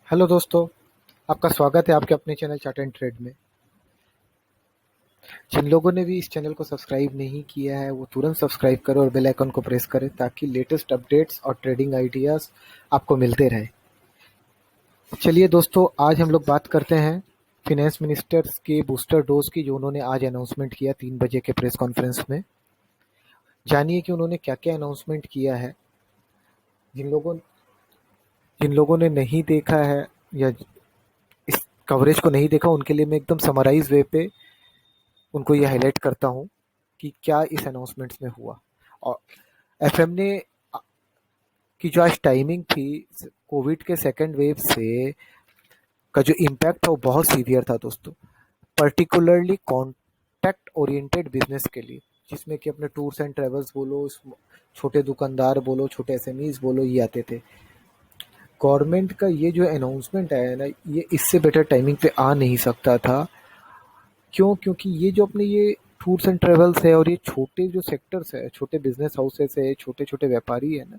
Hello दोस्तों, आपका स्वागत है आपके अपने चैनल चार्ट एंड ट्रेड में। जिन लोगों ने भी इस चैनल को सब्सक्राइब नहीं किया है वो तुरंत सब्सक्राइब करें और बेल आइकन को प्रेस करें ताकि लेटेस्ट अपडेट्स और ट्रेडिंग आइडियाज़ आपको मिलते रहें। चलिए दोस्तों, आज हम लोग बात करते हैं फिनेंस मिनिस्टर्स के बूस्टर डोज की, जो उन्होंने आज अनाउंसमेंट किया 3 बजे के प्रेस कॉन्फ्रेंस में। जानिए कि उन्होंने क्या क्या अनाउंसमेंट किया है। जिन लोगों जिन लोगों ने नहीं देखा है या इस कवरेज को नहीं देखा, उनके लिए मैं एकदम समराइज वे पे उनको ये हाईलाइट करता हूँ कि क्या इस अनाउंसमेंट्स में हुआ। और एफएम ने की जो आज टाइमिंग थी, कोविड के सेकेंड वेव से का जो इम्पैक्ट था वो बहुत सीवियर था दोस्तों, पर्टिकुलरली कॉन्टैक्ट ओरिएंटेड बिजनेस के लिए, जिसमें कि अपने टूर्स एंड ट्रेवल्स बोलो, छोटे दुकानदार बोलो, छोटे एसएमईज बोलो, ये आते थे। गवर्नमेंट का ये जो अनाउंसमेंट आया है ना, ये इससे बेटर टाइमिंग पे आ नहीं सकता था। क्यों? क्योंकि ये जो अपने ये टूर्स एंड ट्रेवल्स है और ये छोटे जो सेक्टर्स है, छोटे बिजनेस हाउसेस है, छोटे छोटे व्यापारी है ना,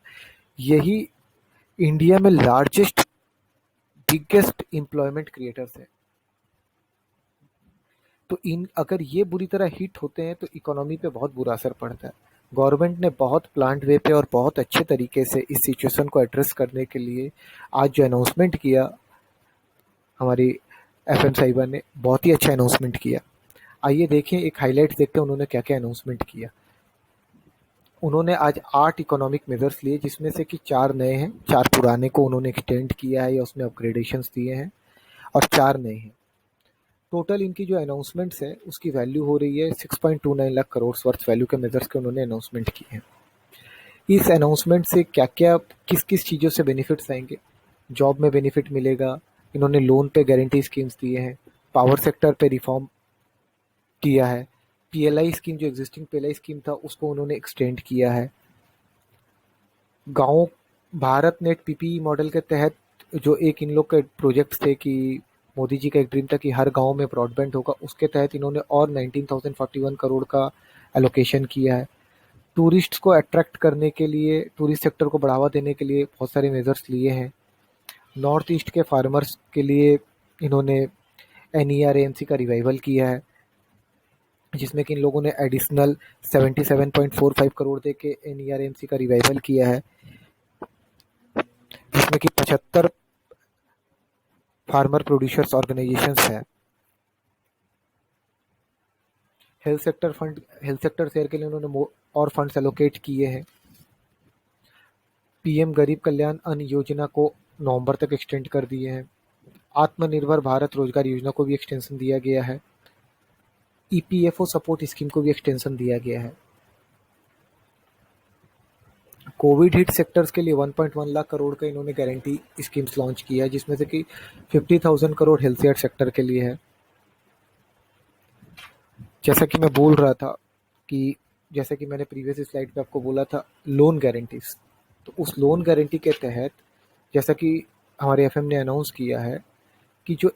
यही इंडिया में लार्जेस्ट बिगेस्ट एम्प्लॉयमेंट क्रिएटर्स है। तो इन अगर ये बुरी तरह हिट होते हैं तो इकोनॉमी पे बहुत बुरा असर पड़ता है। गवर्नमेंट ने बहुत प्लान्ड वे पे और बहुत अच्छे तरीके से इस सिचुएशन को एड्रेस करने के लिए आज जो अनाउंसमेंट किया, हमारी एफएम साहिबा ने बहुत ही अच्छा अनाउंसमेंट किया। आइए देखें, एक हाईलाइट देखते हैं उन्होंने क्या क्या अनाउंसमेंट किया। उन्होंने आज 8 इकोनॉमिक मेजर्स लिए, जिसमें से कि 4 नए हैं, 4 पुराने को उन्होंने एक्सटेंड किया है या उसमें अपग्रेडेशंस दिए हैं, और 4 नए हैं। टोटल इनकी जो अनाउंसमेंट्स है उसकी वैल्यू हो रही है 6.29 लाख करोड़ वर्थ वैल्यू के मेजर्स के उन्होंने अनाउंसमेंट किए हैं। इस अनाउंसमेंट से क्या क्या किस किस चीज़ों से बेनिफिट्स आएंगे। जॉब में बेनिफिट मिलेगा, इन्होंने लोन पे गारंटी स्कीम्स दिए हैं, पावर सेक्टर पे रिफॉर्म किया है, पीएलआई स्कीम, जो एग्जिस्टिंग पीएलआई स्कीम था उसको उन्होंने एक्सटेंड किया है। गाँव भारत नेट पीपीई मॉडल के तहत जो एक इन लोग के प्रोजेक्ट्स थे कि मोदी जी का एक ड्रीम था कि हर गांव में ब्रॉडबैंड होगा, उसके तहत इन्होंने और 19,041 करोड़ का एलोकेशन किया है। टूरिस्ट्स को अट्रैक्ट करने के लिए, टूरिस्ट सेक्टर को बढ़ावा देने के लिए बहुत सारे मेजर्स लिए हैं। नॉर्थ ईस्ट के फार्मर्स के लिए इन्होंने एनईआरएमसी का रिवाइवल किया है, जिसमें कि इन लोगों ने एडिशनल 77.45 करोड़ दे के एनईआरएमसी का रिवाइवल किया है, जिसमें कि 75 फार्मर प्रोड्यूसर्स ऑर्गेनाइजेशंस हैं। हेल्थ सेक्टर शेयर के लिए उन्होंने और फंड्स एलोकेट किए हैं। पीएम गरीब कल्याण अन्न योजना को नवंबर तक एक्सटेंड कर दिए हैं। आत्मनिर्भर भारत रोजगार योजना को भी एक्सटेंशन दिया गया है। ईपीएफओ सपोर्ट स्कीम को भी एक्सटेंशन दिया गया है। कोविड हिट सेक्टर्स के लिए 1.1 लाख करोड़ का इन्होंने गारंटी स्कीम्स लॉन्च किया है, जिसमें से कि 50,000 करोड़ हेल्थ केयर सेक्टर के लिए है। जैसा कि मैं बोल रहा था कि जैसे कि मैंने प्रीवियस स्लाइड पे आपको बोला था, लोन गारंटीज, तो उस लोन गारंटी के तहत जैसा कि हमारे एफएम ने अनाउंस किया है कि जो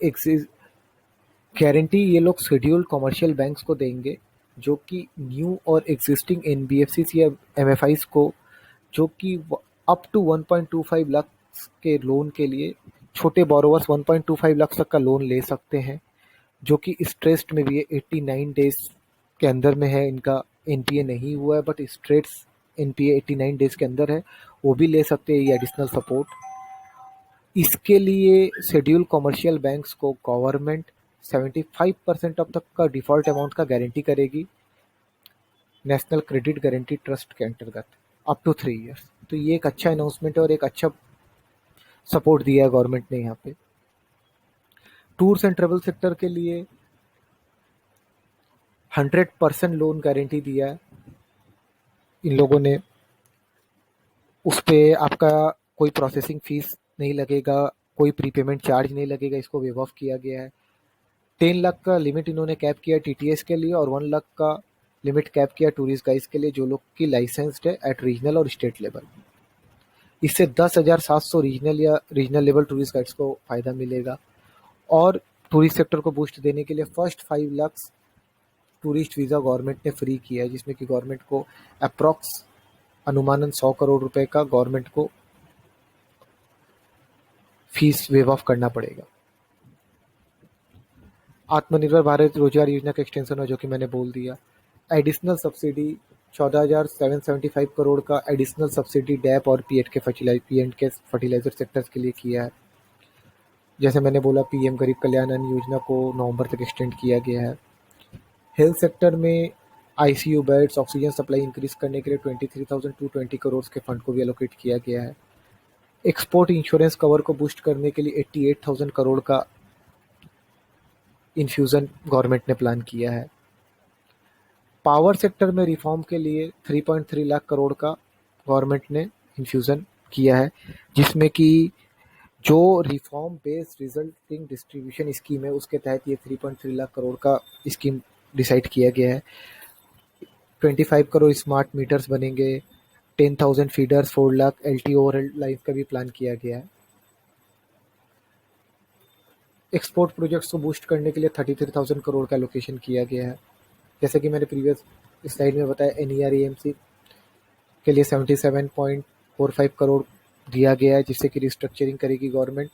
गारंटी ये लोग शेड्यूल्ड कमर्शियल बैंक्स को देंगे, जो कि न्यू और एग्जिस्टिंग एनबीएफसीज या एमएफआईज को, जो कि अप टू 1.25 लाख के लोन के लिए छोटे बोरोवर्स 1.25 लाख तक का लोन ले सकते हैं, जो कि स्ट्रेस्ड में भी है, 89 डेज के अंदर में है, इनका एनपीए नहीं हुआ है, बट स्ट्रेट्स एनपीए 89 डेज के अंदर है, वो भी ले सकते हैं ये एडिशनल सपोर्ट। इसके लिए शेड्यूल कमर्शियल बैंक्स को गवर्नमेंट 75% अब तक का डिफ़ॉल्ट अमाउंट का गारंटी करेगी, नेशनल क्रेडिट गारंटी ट्रस्ट के अंतर्गत, अप टू 3 ईयर्स। तो ये एक अच्छा अनाउंसमेंट है और एक अच्छा सपोर्ट दिया है गवर्नमेंट ने यहाँ पे। टूर्स एंड ट्रेवल सेक्टर के लिए 100% लोन गारंटी दिया है इन लोगों ने। उस पे आपका कोई प्रोसेसिंग फीस नहीं लगेगा, कोई प्रीपेमेंट चार्ज नहीं लगेगा, इसको वेव ऑफ किया गया है। 10 लाख का लिमिट इन्होंने कैप किया टीटीएस के लिए, और 1 लाख का लिमिट कैप किया टूरिस्ट गाइड्स के लिए, जो लोग की लाइसेंस्ड है एट रीजनल और स्टेट लेवल। इससे 10,700 रीजनल या रीजनल लेवल टूरिस्ट गाइड्स को फायदा मिलेगा। और टूरिस्ट सेक्टर को बूस्ट देने के लिए first 5 lakh tourist visa government ने फ्री किया है, जिसमें कि गवर्नमेंट को अप्रॉक्स अनुमानन 100 करोड़ रुपए का गवर्नमेंट को फीस वेव ऑफ करना पड़ेगा। आत्मनिर्भर भारत रोजगार योजना का एक्सटेंशन है जो कि मैंने बोल दिया। एडिशनल सब्सिडी 14,775 करोड़ का एडिशनल सब्सिडी डैप और पी एंड के फर्टिलाइजर सेक्टर्स के लिए किया है। जैसे मैंने बोला, पीएम गरीब कल्याण अन्न योजना को नवंबर तक एक्सटेंड किया गया है। हेल्थ सेक्टर में ICU beds, oxygen supply increase करने के लिए 23,220 करोड़ के फंड को भी एलोकेट किया गया है। एक्सपोर्ट इंश्योरेंस कवर को बूस्ट करने के लिए 88,000 करोड़ का इन्फ्यूजन गवर्नमेंट ने प्लान किया है। पावर सेक्टर में रिफॉर्म के लिए 3.3 लाख करोड़ का गवर्नमेंट ने इन्फ्यूजन किया है, जिसमें कि जो reform based resulting distribution scheme है उसके तहत ये 3.3 लाख करोड़ का स्कीम डिसाइड किया गया है। 25 करोड़ स्मार्ट मीटर्स बनेंगे, 10,000 feeders, 4 lakh LT overhead line का भी प्लान किया गया है। एक्सपोर्ट प्रोजेक्ट्स को बूस्ट करने के लिए 33,000 करोड़ का एलोकेशन किया गया है। जैसे कि मैंने प्रीवियस स्लाइड में बताया, एनईआरईएमसी के लिए 77.45 करोड़ दिया गया है, जिससे कि रिस्ट्रक्चरिंग करेगी गवर्नमेंट,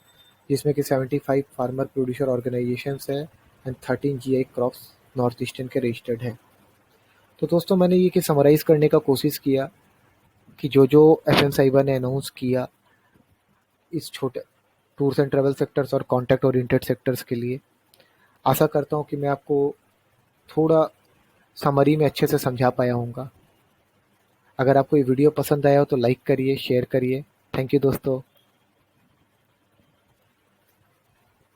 जिसमें कि 75 फार्मर प्रोड्यूसर ऑर्गेनाइजेशंस हैं and 13 GI crops north eastern के रजिस्टर्ड हैं। तो दोस्तों, मैंने ये कि समराइज करने का कोशिश किया कि जो जो एफएम साहिबा ने अनाउंस किया इस छोटे टूर्स एंड ट्रैवल सेक्टर्स और कॉन्टैक्ट ओरिएंटेड सेक्टर्स के लिए, आशा करता हूँ कि मैं आपको थोड़ा समरी में अच्छे से समझा पाया हूँगा। अगर आपको ये वीडियो पसंद आया हो तो लाइक करिए, शेयर करिए। थैंक यू दोस्तों।